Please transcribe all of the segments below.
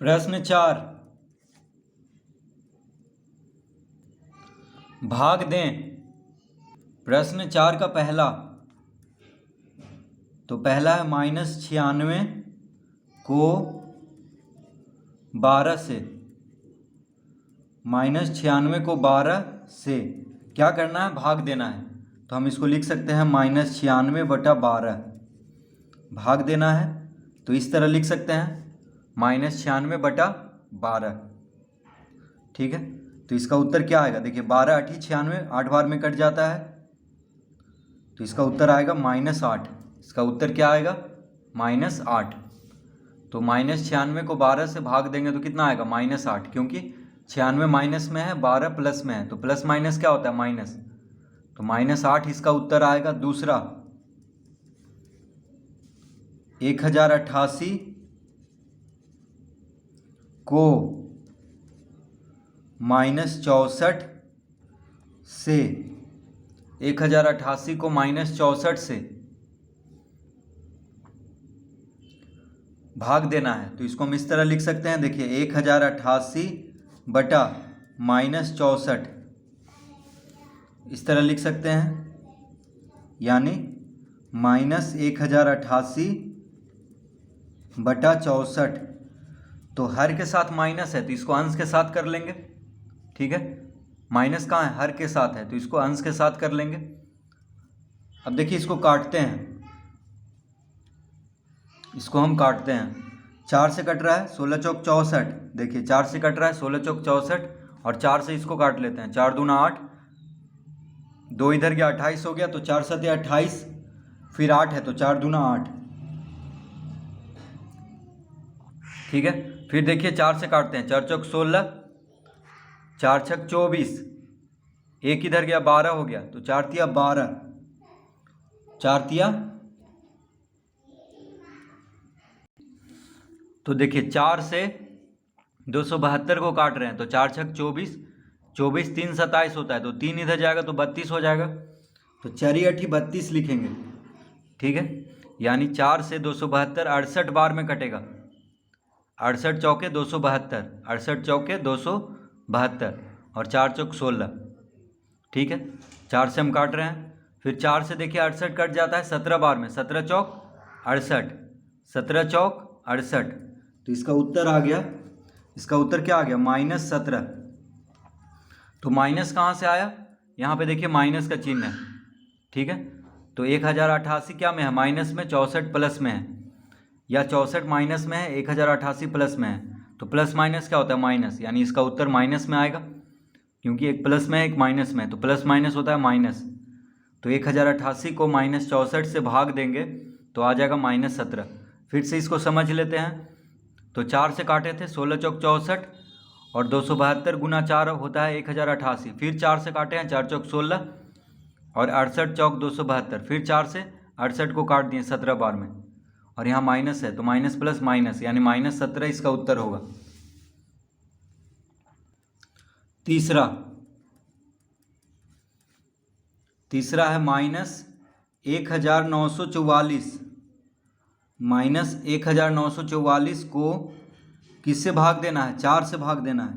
प्रश्न 4, भाग दें। प्रश्न 4 का पहला, तो पहला है -96 को 12 से। -96 को 12 से क्या करना है? भाग देना है। तो हम इसको लिख सकते हैं -96/12 भाग देना है। तो इस तरह लिख सकते हैं -96/12। ठीक है, तो इसका उत्तर क्या आएगा? देखिए 12 8 96, 8 बार में कट जाता है, तो इसका उत्तर आएगा -8। इसका उत्तर क्या आएगा? -8। तो -96 को 12 से भाग देंगे तो कितना आएगा? -8, क्योंकि 96 माइनस में है, 12 प्लस में है, तो प्लस माइनस क्या होता है? माइनस। तो -8 इसका उत्तर आएगा। दूसरा 1088 को -64 से, 1088 को -64 से भाग देना है। तो इसको हम इस तरह लिख सकते हैं, देखिए 1088/-64 इस तरह लिख सकते हैं, यानी -1088/64। तो हर के साथ माइनस है तो इसको अंश के साथ कर लेंगे। ठीक है, माइनस कहाँ है? हर के साथ है, तो इसको अंश के साथ कर लेंगे। अब देखिए इसको काटते हैं, इसको हम काटते हैं। 4 से कट रहा है, 16 चौक 64। देखिए 4 से कट रहा है, 16 चौक 64, और 4 से इसको काट लेते हैं। 4 दूना 8, 2 इधर गया 28 हो गया, तो 4 7 28, फिर 8 है तो 4 दूना 8। ठीक है, फिर देखिए 4 से काटते हैं। 4 चौक 16, 4 छक 24, 1 इधर गया 12 हो गया, तो 4 तिया 12, 4 तिया। तो देखिए 4 से 272 को काट रहे हैं, तो 4 छक 24, 24 3 27 होता है, तो 3 इधर जाएगा तो 32 हो जाएगा, तो 4 8 32 लिखेंगे। ठीक है, यानी 4 से 272 68 बार में कटेगा। 68 चौके 272, 68 चौके 272, और 4 चौक 16। ठीक है, 4 से हम काट रहे हैं, फिर 4 से देखिए 68 कट जाता है 17 बार में, 17 चौक 68, 17 चौक 68। तो इसका उत्तर आ गया, इसका उत्तर क्या आ गया? -17। तो माइनस कहाँ से आया? यहाँ पे देखिए माइनस का चिन्ह है। ठीक है, तो 1088 क्या में है? माइनस में। 64 प्लस में है, या 64 माइनस में है, 1088 प्लस में है। तो प्लस माइनस क्या होता है? माइनस, यानी इसका उत्तर माइनस में आएगा, क्योंकि एक प्लस में है एक माइनस में है, तो प्लस माइनस होता है माइनस। तो 1088 को -64 से भाग देंगे तो आ जाएगा -17। फिर से इसको समझ लेते हैं। तो 4 से काटे थे, 16 चौक 64, और 272 गुना 4 होता है 1088। फिर 4 से काटे हैं, 4 चौक 16, और 68 चौक 272, फिर 4 से 68 को काट दिए 17 बार में, और यहाँ माइनस है, तो माइनस प्लस माइनस, यानी -17 इसका उत्तर होगा। तीसरा है -1944, -1944 को किससे भाग देना है? 4 से भाग देना है।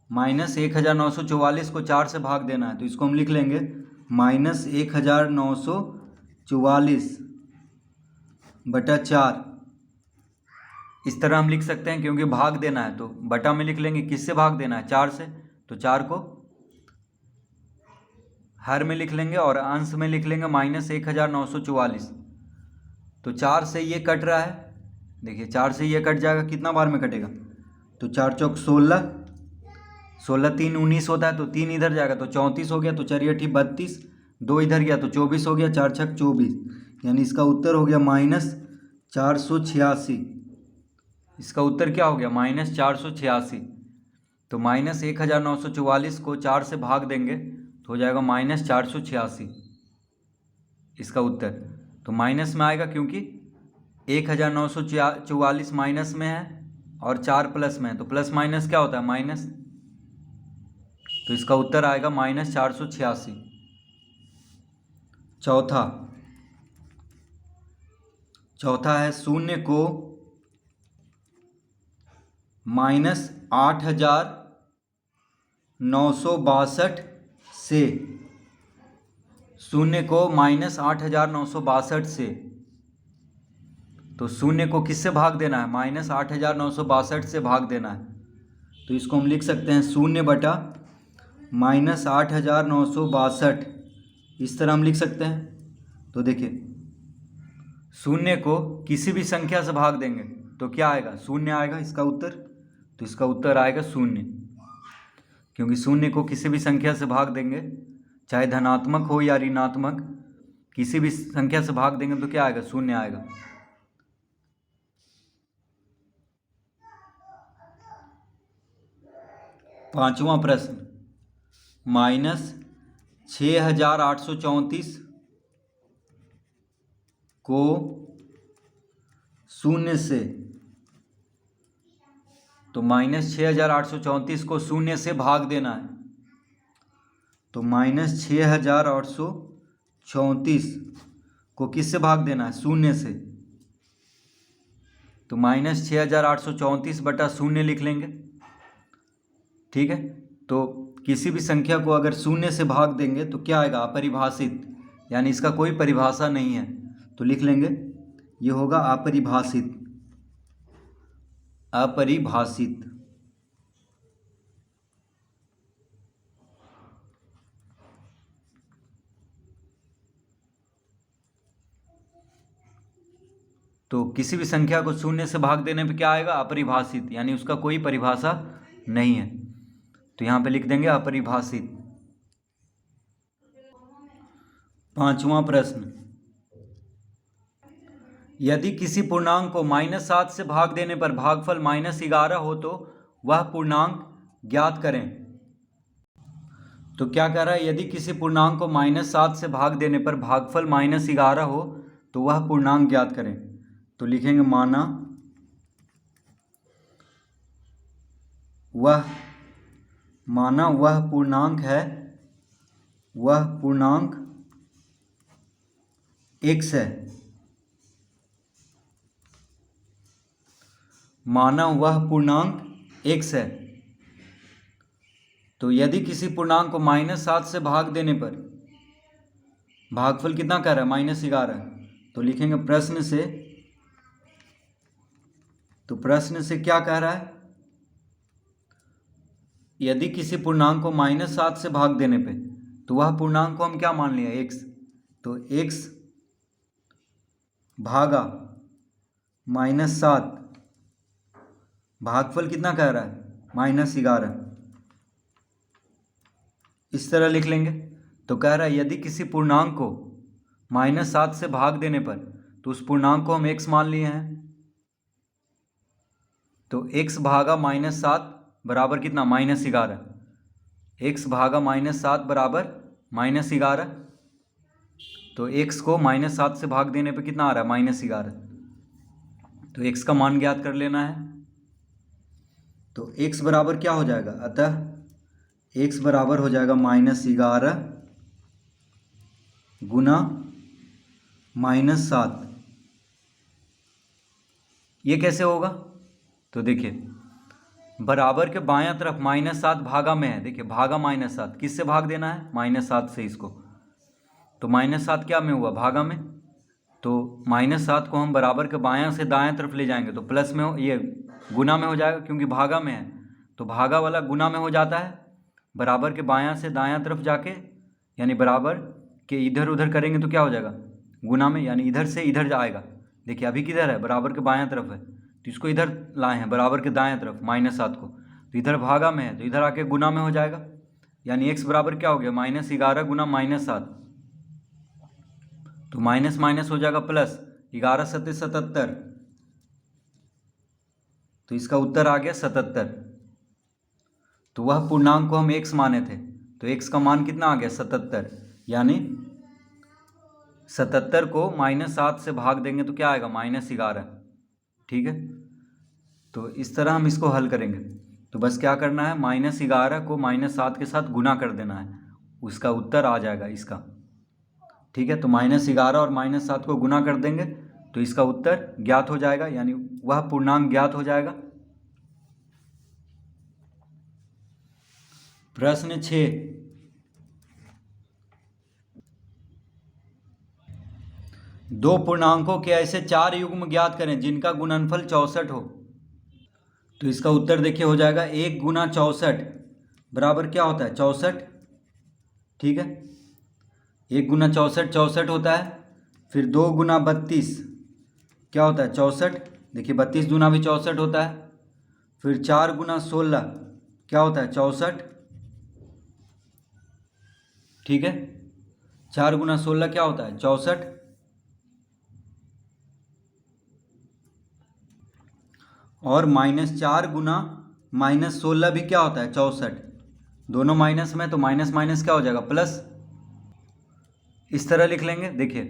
-1944 को 4 से भाग देना है, तो इसको हम लिख लेंगे -1944/4। इस तरह हम लिख सकते हैं, क्योंकि भाग देना है तो बटा में लिख लेंगे। किससे भाग देना है? 4 से, तो 4 को हर में लिख लेंगे और अंश में लिख लेंगे -1944। तो 4 से ये कट रहा है, देखिए 4 से ये कट जाएगा, कितना बार में कटेगा? तो 4 चौक 16, 16 3 19 होता है, तो 3 इधर जाएगा तो 34 हो गया, तो 4 8 32, 2 इधर गया तो 24 हो गया, 4 छक 24, यानी इसका उत्तर हो गया -486। इसका उत्तर क्या हो गया? -486। तो -1944 को 4 से भाग देंगे तो हो जाएगा -486 इसका उत्तर। तो माइनस में आएगा, क्योंकि 1944 माइनस में है और 4 प्लस में है, तो प्लस माइनस क्या होता है? माइनस। तो इसका उत्तर आएगा -486। चौथा है 0 को -8,962 से, शून्य को -8,962 से, तो शून्य को किससे भाग देना है? -8,962 से भाग देना है। तो इसको हम लिख सकते हैं 0/-8,962, इस तरह हम लिख सकते हैं। तो देखिए, शून्य को किसी भी संख्या से भाग देंगे तो क्या आएगा? शून्य आएगा इसका उत्तर। तो इसका उत्तर आएगा शून्य, क्योंकि शून्य को किसी भी संख्या से भाग देंगे, चाहे धनात्मक हो या ऋणात्मक, किसी भी संख्या से भाग देंगे तो क्या आएगा? शून्य आएगा। पांचवा प्रश्न, -6,834 को शून्य से, तो -6,834 को शून्य से भाग देना है। तो -6,834 को किससे भाग देना है? शून्य से। तो -6,834 बटा शून्य लिख लेंगे। ठीक है, तो किसी भी संख्या को अगर शून्य से भाग देंगे तो क्या आएगा? अपरिभाषित, यानी इसका कोई परिभाषा नहीं है। तो लिख लेंगे, ये होगा अपरिभाषित। अपरिभाषित। तो किसी भी संख्या को शून्य से भाग देने पे क्या आएगा? अपरिभाषित, यानी उसका कोई परिभाषा नहीं है। तो यहाँ पे लिख देंगे अपरिभाषित। पांचवा प्रश्न, यदि किसी पूर्णांक को -7 से भाग देने पर भागफल -11 हो तो वह पूर्णांक ज्ञात करें। तो क्या कह रहा है? यदि किसी पूर्णांक को -7 से भाग देने पर भागफल -11 हो तो वह पूर्णांक ज्ञात करें। तो लिखेंगे माना वह पूर्णांक है, वह पूर्णांक x है। माना वह पूर्णांक x है। तो यदि किसी पूर्णांक को -7 से भाग देने पर भागफल कितना कह रहा है? -11। तो लिखेंगे प्रश्न से, तो प्रश्न से क्या कह रहा है? यदि किसी पूर्णांक को -7 से भाग देने पे, तो वह पूर्णांक को हम क्या मान लिया? x। तो x भागा -7, भागफल कितना कह रहा है? -11। इस तरह लिख लेंगे। तो कह रहा है यदि किसी पूर्णांक को -7 से भाग देने पर, तो उस पूर्णांक को हम x मान लिए हैं। तो x भागा -7 बराबर कितना? -11। x भागा -7 बराबर -11। तो x को -7 से भाग देने पे कितना आ रहा है? -11। तो x का मान ज्ञात कर लेना है। तो x बराबर क्या हो जाएगा? अतः x बराबर हो जाएगा -11 गुना -7। ये कैसे होगा? तो देखिए, बराबर के बायां तरफ -7 भागा में है। देखिए, भागा -7 किससे भाग देना है? -7 से इसको। तो -7 क्या में हुआ? भागा में। तो -7 को हम बराबर के बायां से दायां तरफ ले जाएंगे तो प्लस में हो, ये गुना में हो जाएगा, क्योंकि भागा में है। तो भागा वाला गुना में हो जाता है। बराबर के बायां से दायां तरफ जाके, यानी बराबर के इधर उधर करेंगे तो क्या हो जाएगा? गुना में, यानी इधर से इधर जाएगा। देखिए, अभी किधर है? बराबर के बायां तरफ है, तो इसको इधर लाए हैं बराबर के दाएं तरफ -7 को। तो इधर भागा में है तो इधर आके गुना में हो जाएगा, यानी x बराबर क्या हो गया? -11 गुना -7। तो माइनस माइनस हो जाएगा प्लस, 11 सत्ते 77। तो इसका उत्तर आ गया 77। तो वह पूर्णांक को हम x माने थे, तो x का मान कितना आ गया? 77। यानी 77 को -7 से भाग देंगे तो क्या आएगा? -11। ठीक है, तो इस तरह हम इसको हल करेंगे। तो बस क्या करना है? -11 को -7 के साथ गुना कर देना है, उसका उत्तर आ जाएगा इसका। ठीक है, तो -11 और -7 को गुना कर देंगे तो इसका उत्तर ज्ञात हो जाएगा, यानी वह पूर्णांक ज्ञात हो जाएगा। प्रश्न 6, दो पूर्णांकों के ऐसे 4 युग्म ज्ञात करें जिनका गुणनफल 64 हो। तो इसका उत्तर देखिए हो जाएगा 1 गुना 64 बराबर क्या होता है 64। ठीक है, 1 गुना 64 64 होता है। फिर 2 गुना 32 क्या होता है 64। देखिए 32 दूना भी 64 होता है। फिर 4 गुना 16 क्या होता है 64। ठीक है, 4 गुना 16 क्या होता है 64। और -4 गुना -16 भी क्या होता है 64। दोनों माइनस में, तो माइनस माइनस क्या हो जाएगा प्लस। इस तरह लिख लेंगे। देखिए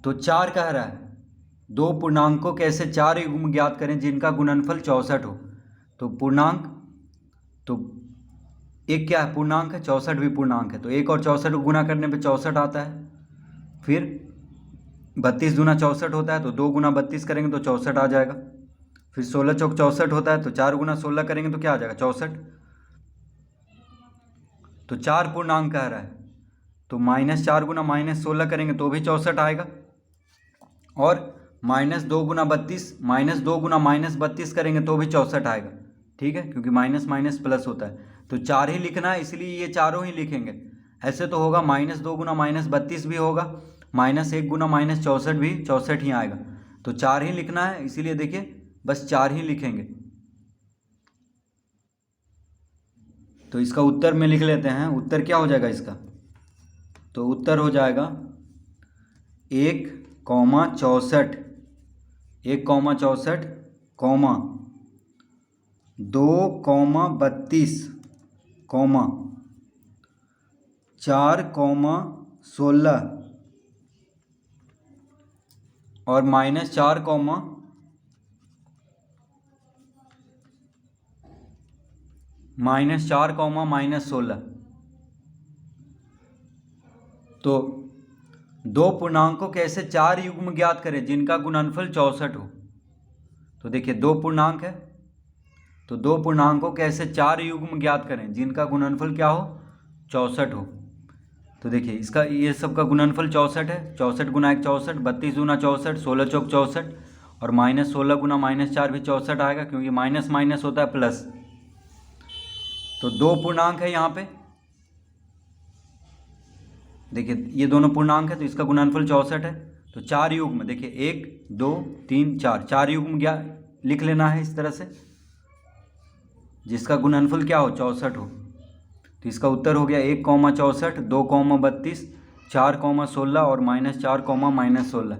तो 4 कह रहा है दो पूर्णांकों के ऐसे 4 युग्म ज्ञात करें जिनका गुणनफल 64 हो। तो पूर्णांक, तो एक क्या है पूर्णांक है, 64 भी पूर्णांक है, तो 1 और 64 को गुना करने पे 64 आता है। फिर 32 दूना 64 होता है, तो 2 गुना 32 करेंगे तो 64 आ जाएगा। फिर 16 चौक 64 होता है, तो 4 गुना 16 करेंगे तो क्या आ जाएगा 64। तो 4 पूर्णांक कह रहा है, तो -4 गुना -16 करेंगे तो भी 64 आएगा। और -2 गुना 32 -2 गुना -32 करेंगे तो भी 64 आएगा। ठीक है, क्योंकि माइनस माइनस प्लस होता है, तो 4 ही लिखना है, इसलिए ये चारों ही लिखेंगे। ऐसे तो होगा -2 गुना -32 भी होगा, -1 गुना -64 भी 64 ही आएगा। तो 4 ही लिखना है, इसीलिए देखिए बस 4 ही लिखेंगे। तो इसका उत्तर में लिख लेते हैं। उत्तर क्या हो जाएगा इसका, तो उत्तर हो जाएगा 1,64 1,64 2,32 4,16 और -4 -16। तो दो पूर्णांकों के ऐसे 4 युग्म ज्ञात करें जिनका गुणनफल 64 हो। तो देखिए 2 पूर्णांक है, तो 2 पूर्णांकों के ऐसे 4 युग्म ज्ञात करें जिनका गुणनफल क्या हो 64 हो। तो देखिए इसका ये सब का गुणनफल 64 है। 64 गुना 1 64, 32 गुना 64, 16 चौक 64 और -16 गुना -4 भी 64 आएगा, क्योंकि माइनस माइनस होता है प्लस। तो 2 पूर्णांक है यहाँ पे, देखिए ये दोनों पूर्णांक है, तो इसका गुणनफल 64 है। तो 4 युग्म, देखिए 1 2 3 4 4 युग्म क्या लिख लेना है इस तरह से, जिसका गुणनफल क्या हो 64 हो। तो इसका उत्तर हो गया 1,64 2,32 4,16 और -4, -16।